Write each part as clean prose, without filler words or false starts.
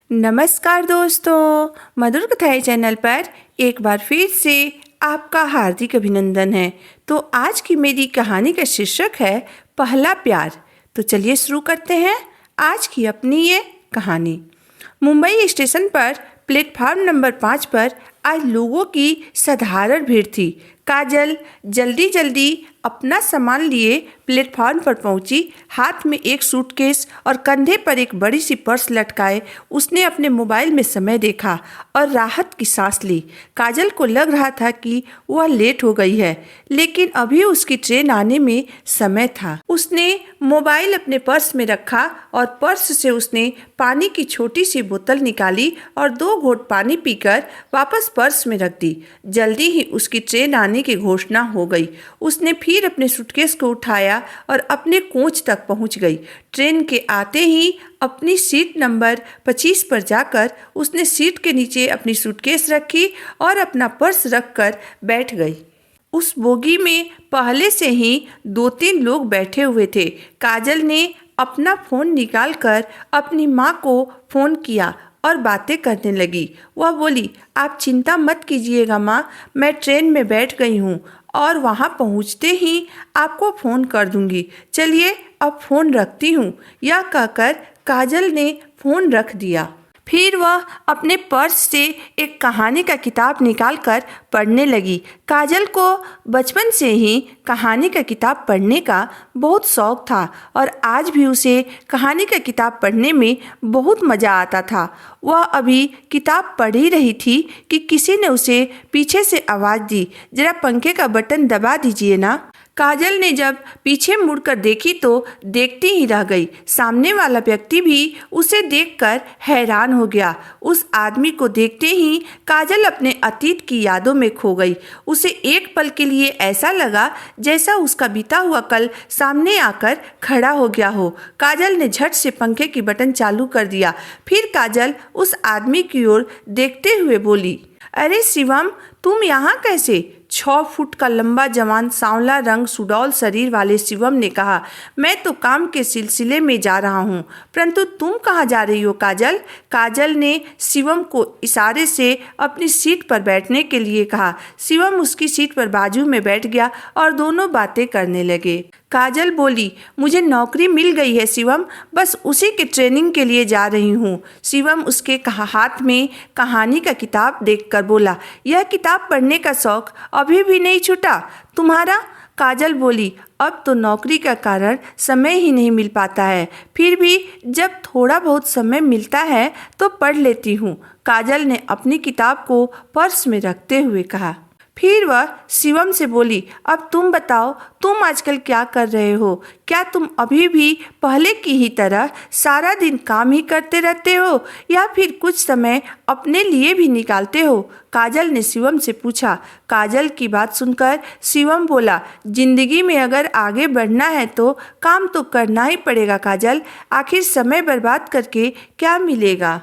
नमस्कार दोस्तों, मधुर कथाएँ चैनल पर एक बार फिर से आपका हार्दिक अभिनंदन है। तो आज की मेरी कहानी का शीर्षक है पहला प्यार। तो चलिए शुरू करते हैं आज की अपनी ये कहानी। मुंबई स्टेशन पर प्लेटफार्म नंबर 5 पर आज लोगों की साधारण भीड़ थी। काजल जल्दी जल्दी अपना सामान लिए प्लेटफार्म पर पहुंची। हाथ में एक सूटकेस और कंधे पर एक बड़ी सी पर्स लटकाए उसने अपने मोबाइल में समय देखा और राहत की सांस ली। काजल को लग रहा था कि वह लेट हो गई है, लेकिन अभी उसकी ट्रेन आने में समय था। उसने मोबाइल अपने पर्स में रखा और पर्स से उसने पानी की छोटी सी बोतल निकाली और 2 घूंट पानी पीकर वापस पर्स में रख दी। जल्दी ही उसकी ट्रेन आने की घोषणा हो गई। उसने फिर अपने सूटकेस को उठाया और अपने कोच तक पहुंच गई। ट्रेन के आते ही अपनी सीट नंबर 25 पर जाकर उसने सीट के नीचे अपनी सूटकेस रखी और अपना पर्स रखकर बैठ गई। उस बोगी में पहले से ही 2-3 लोग बैठे हुए थे। काजल ने अपना फ़ोन निकालकर अपनी माँ को फ़ोन किया और बातें करने लगी। वह बोली, आप चिंता मत कीजिएगा माँ, मैं ट्रेन में बैठ गई हूँ और वहाँ पहुँचते ही आपको फ़ोन कर दूँगी। चलिए अब फ़ोन रखती हूँ। यह कहकर काजल ने फ़ोन रख दिया। फिर वह अपने पर्स से एक कहानी का किताब निकालकर पढ़ने लगी। काजल को बचपन से ही कहानी का किताब पढ़ने का बहुत शौक था और आज भी उसे कहानी का किताब पढ़ने में बहुत मज़ा आता था। वह अभी किताब पढ़ ही रही थी कि किसी ने उसे पीछे से आवाज़ दी, जरा पंखे का बटन दबा दीजिए ना। काजल ने जब पीछे मुड़कर देखी तो देखती ही रह गई। सामने वाला व्यक्ति भी उसे देखकर हैरान हो गया। उस आदमी को देखते ही काजल अपने अतीत की यादों में खो गई। उसे एक पल के लिए ऐसा लगा जैसा उसका बीता हुआ कल सामने आकर खड़ा हो गया हो। काजल ने झट से पंखे की बटन चालू कर दिया। फिर काजल उस आदमी की ओर देखते हुए बोली, अरे शिवम, तुम यहाँ कैसे? 6 फुट का लंबा जवान सांवला रंग सुडौल शरीर वाले शिवम ने कहा, मैं तो काम के सिलसिले में जा रहा हूँ, परंतु तुम कहाँ जा रही हो काजल? काजल ने शिवम को इशारे से अपनी सीट पर बैठने के लिए कहा। शिवम उसकी सीट पर बाजू में बैठ गया और दोनों बातें करने लगे। काजल बोली, मुझे नौकरी मिल गई है शिवम, बस उसी की ट्रेनिंग के लिए जा रही हूँ। शिवम उसके हाथ में कहानी का किताब देखकर बोला, यह किताब पढ़ने का शौक अभी भी नहीं छूटा तुम्हारा? काजल बोली, अब तो नौकरी का कारण समय ही नहीं मिल पाता है, फिर भी जब थोड़ा बहुत समय मिलता है तो पढ़ लेती हूँ। काजल ने अपनी किताब को पर्स में रखते हुए कहा। फिर वह शिवम से बोली, अब तुम बताओ, तुम आजकल क्या कर रहे हो? क्या तुम अभी भी पहले की ही तरह सारा दिन काम ही करते रहते हो या फिर कुछ समय अपने लिए भी निकालते हो? काजल ने शिवम से पूछा। काजल की बात सुनकर शिवम बोला, जिंदगी में अगर आगे बढ़ना है तो काम तो करना ही पड़ेगा काजल, आखिर समय बर्बाद करके क्या मिलेगा?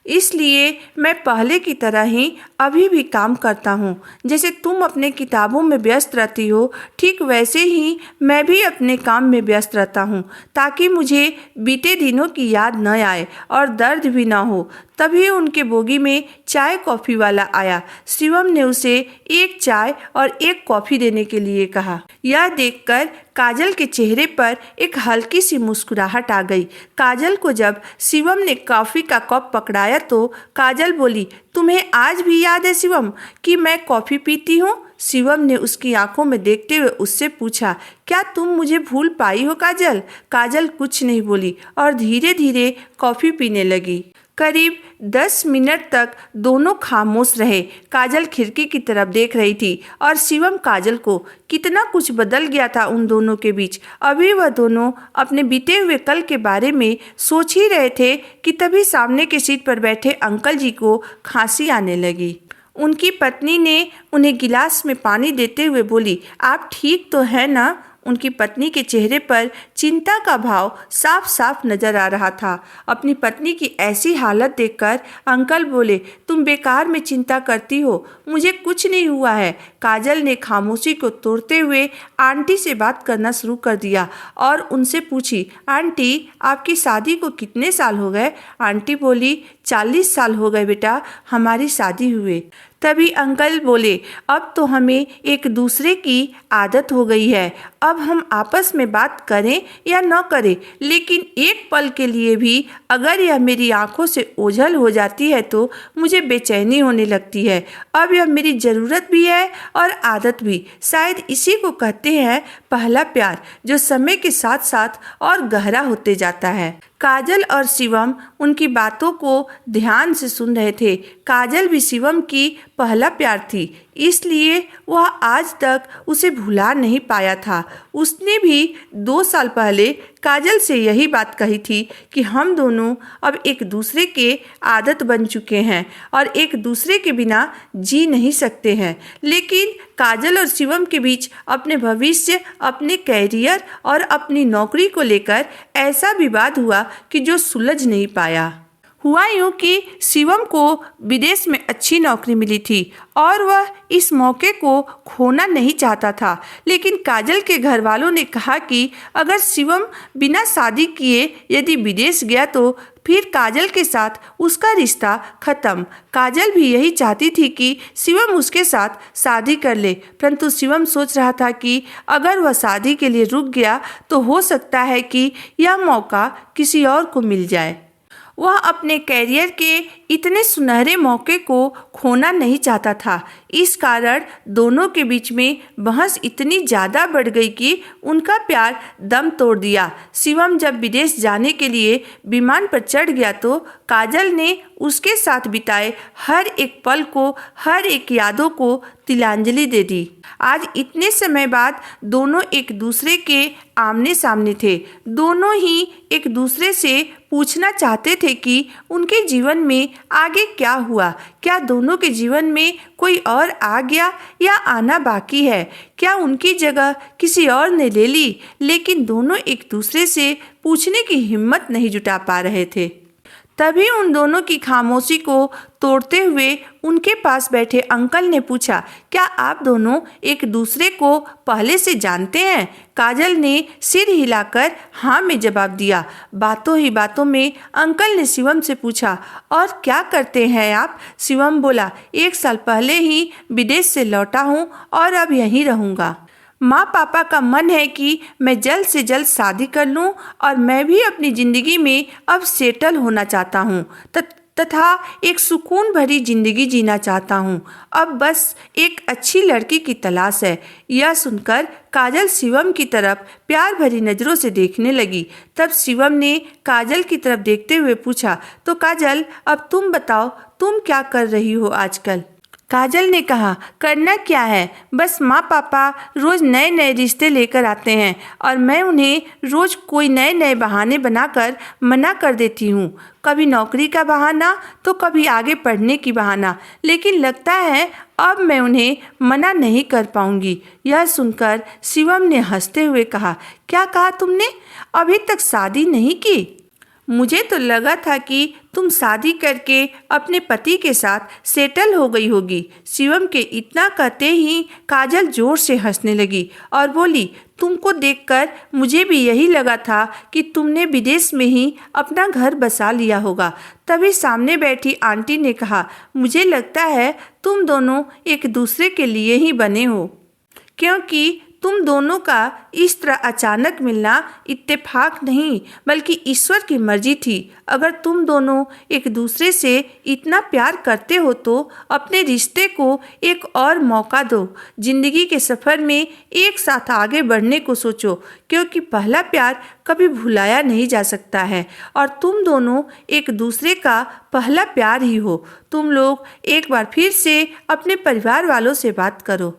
इसलिए मैं पहले की तरह ही अभी भी काम करता हूँ। जैसे तुम अपने किताबों में व्यस्त रहती हो, ठीक वैसे ही मैं भी अपने काम में व्यस्त रहता हूँ, ताकि मुझे बीते दिनों की याद न आए और दर्द भी ना हो। तभी उनके बोगी में चाय कॉफ़ी वाला आया। शिवम ने उसे 1 चाय और 1 कॉफ़ी देने के लिए कहा। यह देखकर काजल के चेहरे पर एक हल्की सी मुस्कुराहट आ गई। काजल को जब शिवम ने कॉफ़ी का कप पकड़ाया तो काजल बोली, तुम्हें आज भी याद है शिवम कि मैं कॉफ़ी पीती हूँ? शिवम ने उसकी आंखों में देखते हुए उससे पूछा, क्या तुम मुझे भूल पाई हो काजल? काजल कुछ नहीं बोली और धीरे धीरे कॉफ़ी पीने लगी। करीब 10 मिनट तक दोनों खामोश रहे। काजल खिड़की की तरफ देख रही थी और शिवम काजल को कितना कुछ बदल गया था उन दोनों के बीच। अभी वह दोनों अपने बीते हुए कल के बारे में सोच ही रहे थे कि तभी सामने की सीट पर बैठे अंकल जी को खांसी आने लगी। उनकी पत्नी ने उन्हें गिलास में पानी देते हुए बोली, आप ठीक तो है ना? उनकी पत्नी के चेहरे पर चिंता का भाव साफ साफ नजर आ रहा था। अपनी पत्नी की ऐसी हालत देखकर अंकल बोले, तुम बेकार में चिंता करती हो, मुझे कुछ नहीं हुआ है। काजल ने खामोशी को तोड़ते हुए आंटी से बात करना शुरू कर दिया और उनसे पूछी, आंटी आपकी शादी को कितने साल हो गए? आंटी बोली, 40 साल हो गए बेटा हमारी शादी हुए। तभी अंकल बोले, अब तो हमें एक दूसरे की आदत हो गई है, अब हम आपस में बात करें या न करें, लेकिन एक पल के लिए भी अगर यह मेरी आंखों से ओझल हो जाती है तो मुझे बेचैनी होने लगती है। अब यह मेरी ज़रूरत भी है और आदत भी। शायद इसी को कहते हैं पहला प्यार, जो समय के साथ साथ और गहरा होते जाता है। काजल और शिवम उनकी बातों को ध्यान से सुन रहे थे। काजल भी शिवम की पहला प्यार थी, इसलिए वह आज तक उसे भुला नहीं पाया था। उसने भी 2 साल पहले काजल से यही बात कही थी कि हम दोनों अब एक दूसरे के आदत बन चुके हैं और एक दूसरे के बिना जी नहीं सकते हैं। लेकिन काजल और शिवम के बीच अपने भविष्य, अपने कैरियर और अपनी नौकरी को लेकर ऐसा विवाद हुआ कि जो सुलझ नहीं पाया। हुआ यूँ कि शिवम को विदेश में अच्छी नौकरी मिली थी और वह इस मौके को खोना नहीं चाहता था। लेकिन काजल के घर वालों ने कहा कि अगर शिवम बिना शादी किए यदि विदेश गया तो फिर काजल के साथ उसका रिश्ता खत्म। काजल भी यही चाहती थी कि शिवम उसके साथ शादी कर ले, परंतु शिवम सोच रहा था कि अगर वह शादी के लिए रुक गया तो हो सकता है कि यह मौका किसी और को मिल जाए। वह अपने कैरियर के इतने सुनहरे मौके को खोना नहीं चाहता था। इस कारण दोनों के बीच में बहस इतनी ज़्यादा बढ़ गई कि उनका प्यार दम तोड़ दिया। शिवम जब विदेश जाने के लिए विमान पर चढ़ गया तो काजल ने उसके साथ बिताए हर एक पल को, हर एक यादों को तिलांजलि दे दी। आज इतने समय बाद दोनों एक दूसरे के आमने सामने थे। दोनों ही एक दूसरे से पूछना चाहते थे कि उनके जीवन में आगे क्या हुआ। क्या दोनों के जीवन में कोई और आ गया या आना बाकी है? क्या उनकी जगह किसी और ने ले ली? लेकिन दोनों एक दूसरे से पूछने की हिम्मत नहीं जुटा पा रहे थे। तभी उन दोनों की खामोशी को तोड़ते हुए उनके पास बैठे अंकल ने पूछा, क्या आप दोनों एक दूसरे को पहले से जानते हैं? काजल ने सिर हिलाकर हाँ में जवाब दिया। बातों ही बातों में अंकल ने शिवम से पूछा, और क्या करते हैं आप? शिवम बोला, 1 साल पहले ही विदेश से लौटा हूँ और अब यहीं रहूँगा। माँ पापा का मन है कि मैं जल्द से जल्द शादी कर लूँ और मैं भी अपनी ज़िंदगी में अब सेटल होना चाहता हूँ तथा एक सुकून भरी ज़िंदगी जीना चाहता हूँ। अब बस एक अच्छी लड़की की तलाश है। यह सुनकर काजल शिवम की तरफ प्यार भरी नज़रों से देखने लगी। तब शिवम ने काजल की तरफ देखते हुए पूछा, तो काजल अब तुम बताओ, तुम क्या कर रही हो आजकल? काजल ने कहा, करना क्या है, बस माँ पापा रोज़ नए नए रिश्ते लेकर आते हैं और मैं उन्हें रोज़ कोई नए नए बहाने बनाकर मना कर देती हूँ। कभी नौकरी का बहाना तो कभी आगे पढ़ने की बहाना, लेकिन लगता है अब मैं उन्हें मना नहीं कर पाऊँगी। यह सुनकर शिवम ने हंसते हुए कहा, क्या कहा तुमने? अभी तक शादी नहीं की? मुझे तो लगा था कि तुम शादी करके अपने पति के साथ सेटल हो गई होगी। शिवम के इतना कहते ही काजल जोर से हंसने लगी और बोली, तुमको देखकर मुझे भी यही लगा था कि तुमने विदेश में ही अपना घर बसा लिया होगा। तभी सामने बैठी आंटी ने कहा, मुझे लगता है तुम दोनों एक दूसरे के लिए ही बने हो, क्योंकि तुम दोनों का इस तरह अचानक मिलना इत्तेफाक नहीं बल्कि ईश्वर की मर्जी थी। अगर तुम दोनों एक दूसरे से इतना प्यार करते हो तो अपने रिश्ते को एक और मौका दो। जिंदगी के सफ़र में एक साथ आगे बढ़ने को सोचो, क्योंकि पहला प्यार कभी भुलाया नहीं जा सकता है और तुम दोनों एक दूसरे का पहला प्यार ही हो। तुम लोग एक बार फिर से अपने परिवार वालों से बात करो।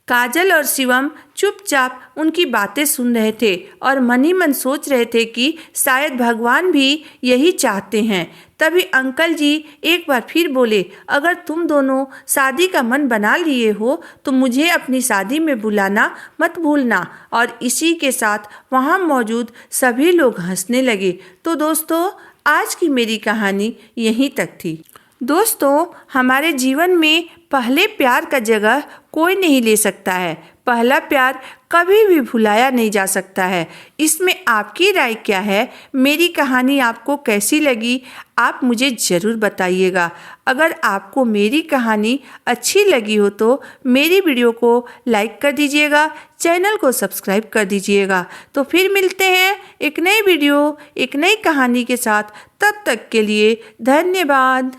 काजल और शिवम चुपचाप उनकी बातें सुन रहे थे और मन ही मन सोच रहे थे कि शायद भगवान भी यही चाहते हैं। तभी अंकल जी एक बार फिर बोले, अगर तुम दोनों शादी का मन बना लिए हो तो मुझे अपनी शादी में बुलाना मत भूलना। और इसी के साथ वहाँ मौजूद सभी लोग हंसने लगे। तो दोस्तों, आज की मेरी कहानी यहीं तक थी। दोस्तों, हमारे जीवन में पहले प्यार का जगह कोई नहीं ले सकता है। पहला प्यार कभी भी भुलाया नहीं जा सकता है। इसमें आपकी राय क्या है? मेरी कहानी आपको कैसी लगी, आप मुझे ज़रूर बताइएगा। अगर आपको मेरी कहानी अच्छी लगी हो तो मेरी वीडियो को लाइक कर दीजिएगा, चैनल को सब्सक्राइब कर दीजिएगा। तो फिर मिलते हैं एक नई वीडियो, एक नई कहानी के साथ। तब तक के लिए धन्यवाद।